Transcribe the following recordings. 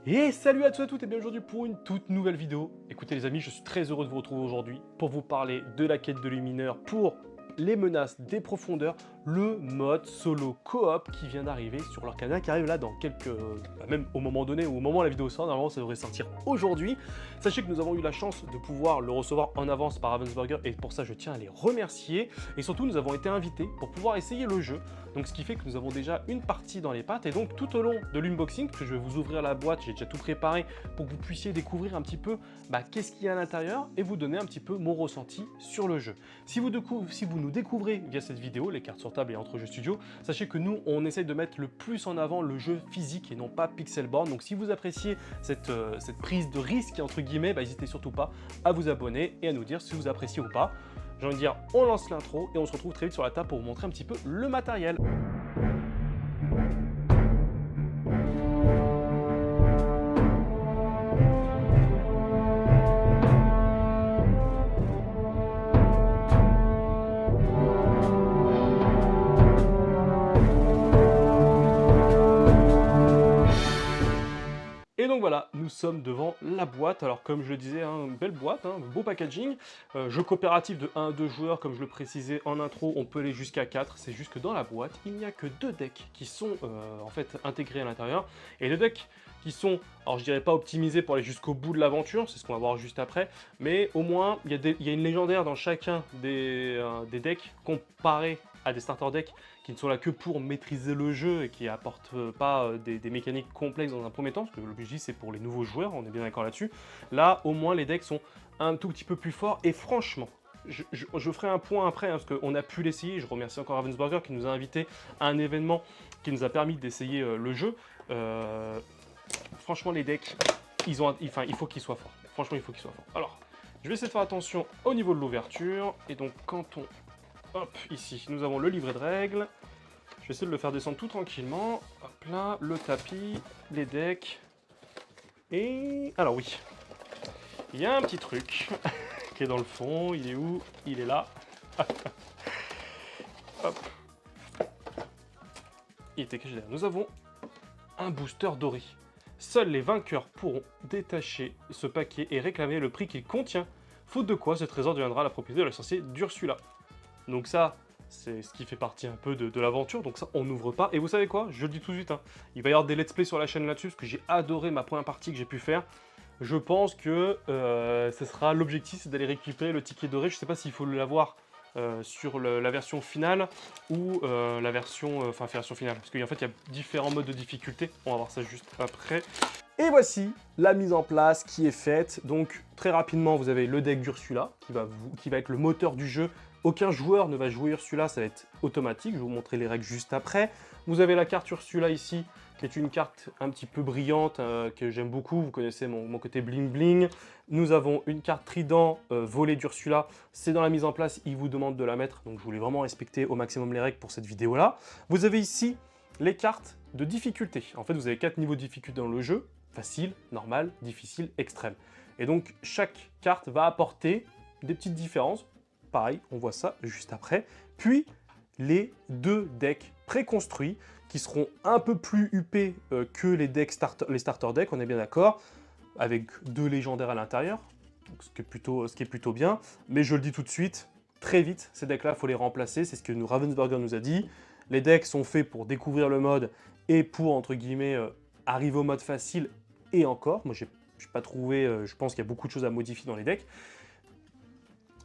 Et salut à tous et à toutes et bien aujourd'hui pour une toute nouvelle vidéo. Écoutez les amis, je suis très heureux de vous retrouver aujourd'hui pour vous parler de la quête de lumineur pour les menaces des profondeurs, le mode solo coop qui vient d'arriver sur leur canal, qui arrive là dans quelques... même au moment donné, ou au moment où la vidéo sort, normalement ça devrait sortir aujourd'hui. Sachez que nous avons eu la chance de pouvoir le recevoir en avance par Ravensburger et pour ça je tiens à les remercier. Et surtout nous avons été invités pour pouvoir essayer le jeu. Donc ce qui fait que nous avons déjà une partie dans les pattes et donc tout au long de l'unboxing, que je vais vous ouvrir la boîte, j'ai déjà tout préparé pour que vous puissiez découvrir un petit peu qu'est-ce qu'il y a à l'intérieur et vous donner un petit peu mon ressenti sur le jeu. Si vous nous découvrez via cette vidéo, les cartes sur table et entre jeux studio, sachez que nous on essaye de mettre le plus en avant le jeu physique et non pas pixelborn. Donc si vous appréciez cette prise de risque entre guillemets, n'hésitez surtout pas à vous abonner et à nous dire si vous appréciez ou pas. J'ai envie de dire, on lance l'intro et on se retrouve très vite sur la table pour vous montrer un petit peu le matériel. Et donc voilà, nous sommes devant la boîte. Alors comme je le disais, une belle boîte, beau packaging. Jeu coopératif de 1 à 2 joueurs, comme je le précisais en intro, on peut aller jusqu'à 4. C'est juste que dans la boîte, il n'y a que 2 decks qui sont en fait intégrés à l'intérieur. Et les decks qui sont, alors je dirais pas optimisés pour aller jusqu'au bout de l'aventure, c'est ce qu'on va voir juste après, mais au moins il y a une légendaire dans chacun des decks comparé à des starter decks qui ne sont là que pour maîtriser le jeu et qui apportent pas des mécaniques complexes dans un premier temps, parce que l'objectif c'est pour les nouveaux joueurs, on est bien d'accord là-dessus. Là, au moins, les decks sont un tout petit peu plus forts, et franchement, je ferai un point après, parce qu'on a pu l'essayer, je remercie encore Ravensburger qui nous a invités à un événement qui nous a permis d'essayer le jeu. Franchement, les decks, il faut qu'ils soient forts. Franchement, il faut qu'ils soient forts. Alors, je vais essayer de faire attention au niveau de l'ouverture, et donc quand on... Hop, ici, nous avons le livret de règles. Je vais essayer de le faire descendre tout tranquillement. Hop là, le tapis, les decks. Et... alors oui, il y a un petit truc qui est dans le fond. Il est où? Il est là. Hop. Il était caché derrière. Nous avons un booster doré. Seuls les vainqueurs pourront détacher ce paquet et réclamer le prix qu'il contient. Faute de quoi, ce trésor deviendra la propriété de la sorcière d'Ursula. Donc ça, c'est ce qui fait partie un peu de l'aventure, donc ça, on n'ouvre pas. Et vous savez quoi? Je le dis tout de suite, il va y avoir des let's play sur la chaîne là-dessus, parce que j'ai adoré ma première partie que j'ai pu faire. Je pense que ce sera l'objectif, c'est d'aller récupérer le ticket doré. Je ne sais pas s'il faut l'avoir sur la version finale ou la version, version finale. Parce qu'en fait, il y a différents modes de difficulté. On va voir ça juste après. Et voici la mise en place qui est faite. Donc, très rapidement, vous avez le deck d'Ursula, qui va être le moteur du jeu. Aucun joueur ne va jouer Ursula, ça va être automatique. Je vais vous montrer les règles juste après. Vous avez la carte Ursula ici, qui est une carte un petit peu brillante, que j'aime beaucoup. Vous connaissez mon côté bling bling. Nous avons une carte trident volée d'Ursula. C'est dans la mise en place, il vous demande de la mettre. Donc je voulais vraiment respecter au maximum les règles pour cette vidéo-là. Vous avez ici les cartes de difficulté. En fait, vous avez 4 niveaux de difficulté dans le jeu. Facile, normal, difficile, extrême. Et donc, chaque carte va apporter des petites différences. Pareil, on voit ça juste après. Puis, les 2 decks préconstruits qui seront un peu plus huppés que les starter decks, on est bien d'accord, avec 2 légendaires à l'intérieur, ce qui est plutôt bien. Mais je le dis tout de suite, très vite, ces decks-là, il faut les remplacer. C'est ce que Ravensburger nous a dit. Les decks sont faits pour découvrir le mode et pour, entre guillemets, arriver au mode facile et encore. Moi, j'ai pas trouvé, je pense qu'il y a beaucoup de choses à modifier dans les decks.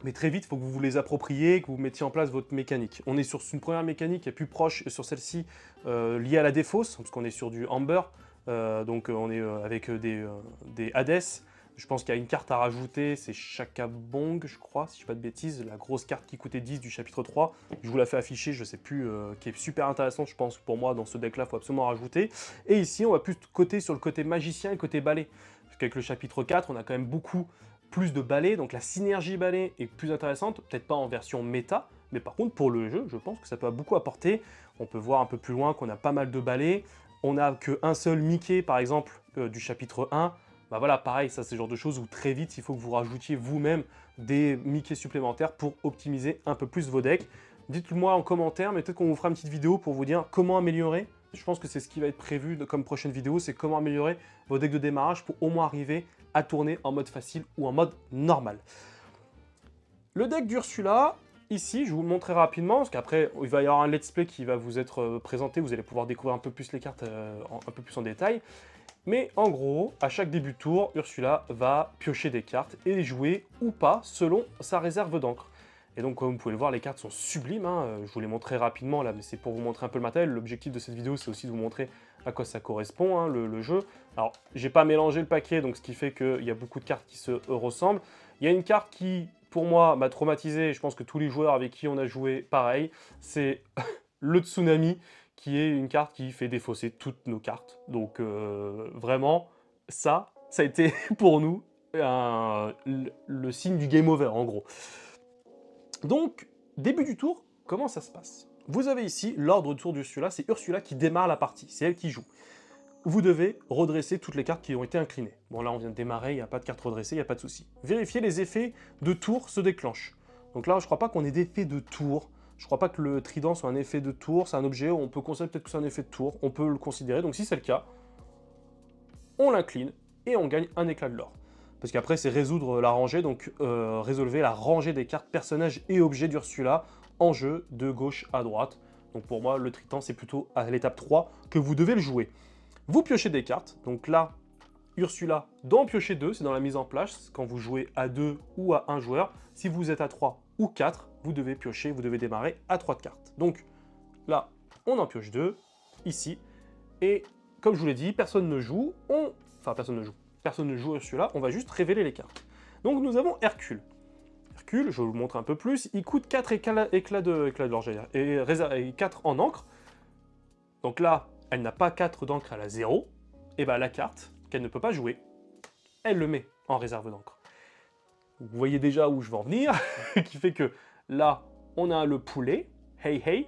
Mais très vite, il faut que vous vous les appropriez, que vous mettiez en place votre mécanique. On est sur une première mécanique qui est plus proche sur celle-ci, liée à la défausse, parce qu'on est sur du Amber, donc on est avec des Hades. Je pense qu'il y a une carte à rajouter, c'est Chakabong, je crois, si je ne dis pas de bêtises, la grosse carte qui coûtait 10 du chapitre 3. Je vous la fais afficher, je ne sais plus, qui est super intéressante, je pense, pour moi, dans ce deck-là, il faut absolument rajouter. Et ici, on va plus sur le côté magicien et le côté balai. Parce qu'avec le chapitre 4, on a quand même beaucoup plus de balais, donc la synergie balai est plus intéressante, peut-être pas en version méta, mais par contre pour le jeu, je pense que ça peut beaucoup apporter. On peut voir un peu plus loin qu'on a pas mal de balais, on n'a qu'un seul Mickey par exemple du chapitre 1, bah voilà, pareil, ça c'est le genre de choses où très vite il faut que vous rajoutiez vous-même des Mickey supplémentaires pour optimiser un peu plus vos decks. Dites-le moi en commentaire, mais peut-être qu'on vous fera une petite vidéo pour vous dire comment améliorer Je pense que c'est ce qui va être prévu comme prochaine vidéo, c'est comment améliorer vos decks de démarrage pour au moins arriver à tourner en mode facile ou en mode normal. Le deck d'Ursula, ici, je vous le montrerai rapidement, parce qu'après, il va y avoir un let's play qui va vous être présenté, vous allez pouvoir découvrir un peu plus les cartes un peu plus en détail. Mais en gros, à chaque début de tour, Ursula va piocher des cartes et les jouer ou pas selon sa réserve d'encre. Et donc, comme vous pouvez le voir, les cartes sont sublimes. Je vous les montrerai rapidement là, mais c'est pour vous montrer un peu le matériel. L'objectif de cette vidéo, c'est aussi de vous montrer à quoi ça correspond, le jeu. Alors, j'ai pas mélangé le paquet, donc ce qui fait qu'il y a beaucoup de cartes qui se ressemblent. Il y a une carte qui, pour moi, m'a traumatisé, et je pense que tous les joueurs avec qui on a joué, pareil, c'est le Tsunami, qui est une carte qui fait défausser toutes nos cartes. Donc vraiment, ça a été pour nous le signe du game over, en gros. Donc, début du tour, comment ça se passe? Vous avez ici l'ordre de tour d'Ursula, c'est Ursula qui démarre la partie, c'est elle qui joue. Vous devez redresser toutes les cartes qui ont été inclinées. Bon là on vient de démarrer, il n'y a pas de carte redressée, il n'y a pas de souci. Vérifiez les effets de tour se déclenchent. Donc là je crois pas qu'on ait d'effet de tour. Je crois pas que le trident soit un effet de tour, c'est un objet, on peut considérer peut-être que c'est un effet de tour, on peut le considérer, donc si c'est le cas, on l'incline et on gagne un éclat de l'or. Parce qu'après c'est résoudre la rangée, donc résolvez la rangée des cartes personnages et objets d'Ursula en jeu de gauche à droite. Donc pour moi le trident c'est plutôt à l'étape 3 que vous devez le jouer. Vous piochez des cartes, donc là, Ursula, dans piocher 2, c'est dans la mise en place, quand vous jouez à 2 ou à 1 joueur. Si vous êtes à 3 ou 4, vous devez piocher, vous devez démarrer à 3 de cartes. Donc là, on en pioche 2, ici, et comme je vous l'ai dit, personne ne joue, personne ne joue Ursula, on va juste révéler les cartes. Donc nous avons Hercule. Hercule, je vais vous le montrer un peu plus, il coûte 4 éclats de l'or, et 4 en encre. Donc là, elle n'a pas 4 d'encre, elle a 0, et bien la carte qu'elle ne peut pas jouer, elle le met en réserve d'encre. Vous voyez déjà où je veux en venir, qui fait que là, on a le poulet, Hey Hey,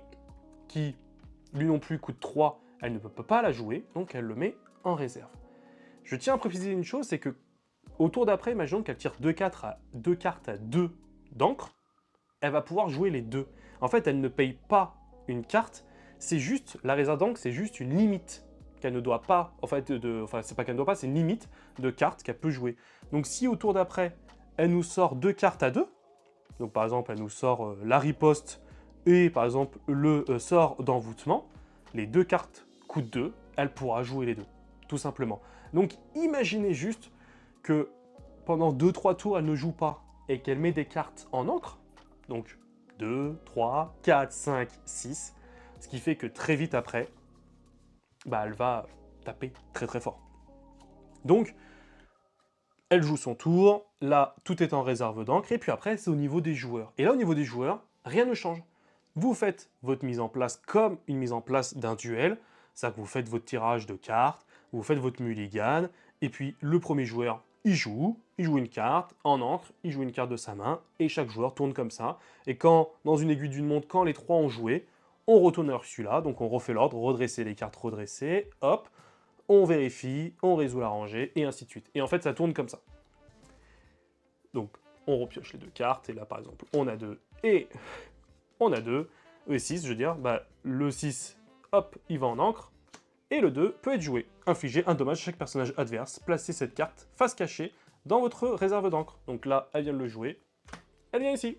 qui lui non plus coûte 3, elle ne peut pas la jouer, donc elle le met en réserve. Je tiens à préciser une chose, c'est que au tour d'après, imaginons qu'elle tire 2 cartes à 2 d'encre, elle va pouvoir jouer les deux. En fait, elle ne paye pas une carte, c'est juste, la réserve d'encre, c'est juste une limite qu'elle ne doit pas, c'est pas qu'elle ne doit pas, c'est une limite de cartes qu'elle peut jouer. Donc si au tour d'après, elle nous sort 2 cartes à 2, donc par exemple, elle nous sort la riposte et par exemple le sort d'envoûtement, les 2 cartes coûtent 2, elle pourra jouer les deux, tout simplement. Donc imaginez juste que pendant 2-3 tours, elle ne joue pas et qu'elle met des cartes en encre, donc 2, 3, 4, 5, 6, ce qui fait que très vite après, elle va taper très très fort. Donc, elle joue son tour, là, tout est en réserve d'encre, et puis après, c'est au niveau des joueurs. Et là, au niveau des joueurs, rien ne change. Vous faites votre mise en place comme une mise en place d'un duel, c'est-à-dire que vous faites votre tirage de cartes, vous faites votre mulligan, et puis le premier joueur, il joue une carte en encre, il joue une carte de sa main, et chaque joueur tourne comme ça. Et quand, dans une aiguille d'une montre, quand les 3 ont joué, on retourne à Ursula, donc on refait l'ordre, redresser les cartes redressées, hop, on vérifie, on résout la rangée, et ainsi de suite. Et en fait, ça tourne comme ça. Donc, on repioche les 2 cartes, et là, par exemple, on a 2, et on a 2, et 6, je veux dire, le 6, hop, il va en encre, et le 2 peut être joué. Infliger un dommage à chaque personnage adverse, placez cette carte face cachée dans votre réserve d'encre. Donc là, elle vient de le jouer, elle vient ici.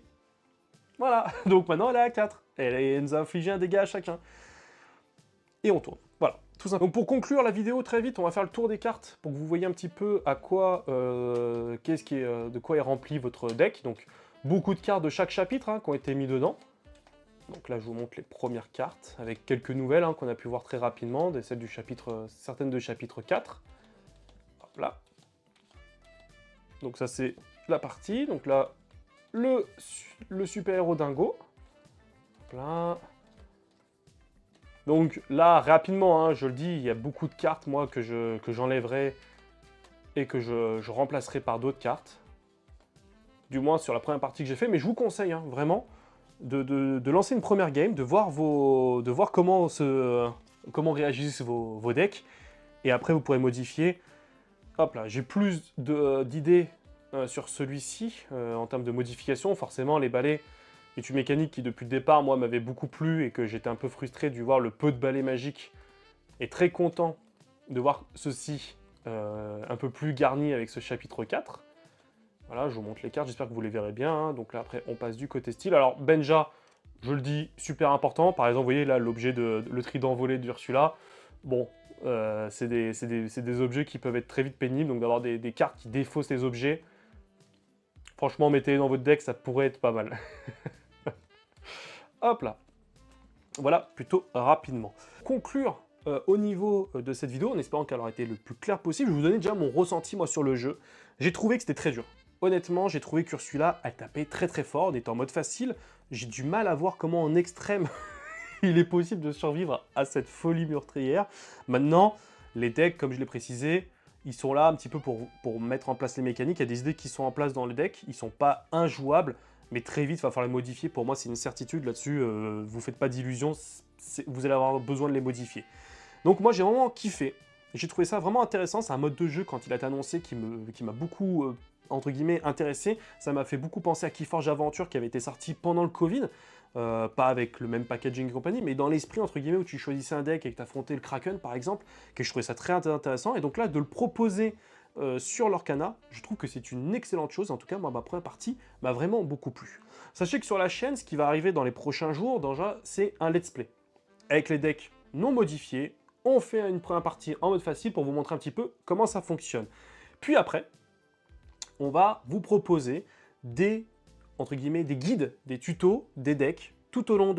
Voilà, donc maintenant elle est à 4. Elle nous a infligé un dégât à chacun. Et on tourne. Voilà, tout simplement. Donc pour conclure la vidéo très vite, on va faire le tour des cartes pour que vous voyez un petit peu à quoi, de quoi est rempli votre deck. Donc beaucoup de cartes de chaque chapitre qui ont été mis dedans. Donc là je vous montre les premières cartes avec quelques nouvelles qu'on a pu voir très rapidement, celles du chapitre, certaines de chapitre 4. Hop là. Donc ça c'est la partie. Donc là le super-héros dingo. Hop là. Donc là, rapidement, je le dis, il y a beaucoup de cartes, moi, que j'enlèverai et que je remplacerai par d'autres cartes. Du moins sur la première partie que j'ai fait, mais je vous conseille, vraiment, de lancer une première game, de voir comment réagissent vos decks, et après vous pourrez modifier. Hop là, j'ai plus d'idées sur celui-ci, en termes de modification. Forcément, les balais est une mécanique qui, depuis le départ, moi, m'avait beaucoup plu et que j'étais un peu frustré de voir le peu de balais magiques et très content de voir ceci un peu plus garni avec ce chapitre 4. Voilà, je vous montre les cartes, j'espère que vous les verrez bien. Hein. Donc là, après, on passe du côté style. Alors, Benja, je le dis, super important. Par exemple, vous voyez là, l'objet le trident volé d'Ursula. Bon, c'est des objets qui peuvent être très vite pénibles. Donc, d'avoir des cartes qui défaussent les objets, franchement, mettez-les dans votre deck, ça pourrait être pas mal. Hop là. Voilà, plutôt rapidement. Conclure au niveau de cette vidéo, en espérant qu'elle aura été le plus claire possible, je vais vous donner déjà mon ressenti, moi, sur le jeu. J'ai trouvé que c'était très dur. Honnêtement, j'ai trouvé qu'Ursula, elle tapait très très fort, on était en mode facile. J'ai du mal à voir comment en extrême, il est possible de survivre à cette folie meurtrière. Maintenant, les decks, comme je l'ai précisé, ils sont là un petit peu pour mettre en place les mécaniques. Il y a des idées qui sont en place dans le deck, ils ne sont pas injouables, mais très vite, il va falloir les modifier. Pour moi, c'est une certitude là-dessus, vous ne faites pas d'illusions, vous allez avoir besoin de les modifier. Donc moi, j'ai vraiment kiffé. J'ai trouvé ça vraiment intéressant, c'est un mode de jeu quand il a été annoncé qui m'a beaucoup, entre guillemets, intéressé. Ça m'a fait beaucoup penser à Keyforge Adventure qui avait été sorti pendant le Covid, pas avec le même packaging et compagnie, mais dans l'esprit, entre guillemets, où tu choisissais un deck et que tu affrontais le Kraken, par exemple, que je trouvais ça très intéressant. Et donc là, de le proposer sur l'Orcana, je trouve que c'est une excellente chose. En tout cas, moi, ma première partie m'a vraiment beaucoup plu. Sachez que sur la chaîne, ce qui va arriver dans les prochains jours, déjà, c'est un let's play. Avec les decks non modifiés, on fait une première partie en mode facile pour vous montrer un petit peu comment ça fonctionne. Puis après, on va vous proposer des, entre guillemets, des guides, des tutos, des decks, tout au long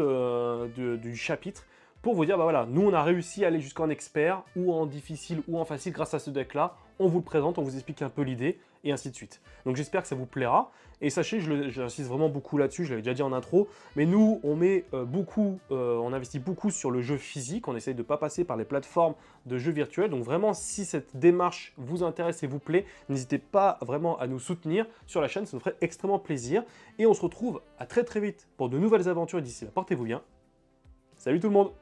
du chapitre, pour vous dire, bah voilà, nous on a réussi à aller jusqu'en expert, ou en difficile, ou en facile grâce à ce deck-là, on vous le présente, on vous explique un peu l'idée, et ainsi de suite. Donc j'espère que ça vous plaira, et sachez, j'insiste vraiment beaucoup là-dessus, je l'avais déjà dit en intro, mais nous, on met on investit beaucoup sur le jeu physique, on essaye de ne pas passer par les plateformes de jeux virtuels, donc vraiment, si cette démarche vous intéresse et vous plaît, n'hésitez pas vraiment à nous soutenir sur la chaîne, ça nous ferait extrêmement plaisir, et on se retrouve à très très vite pour de nouvelles aventures, d'ici là, portez-vous bien, salut tout le monde!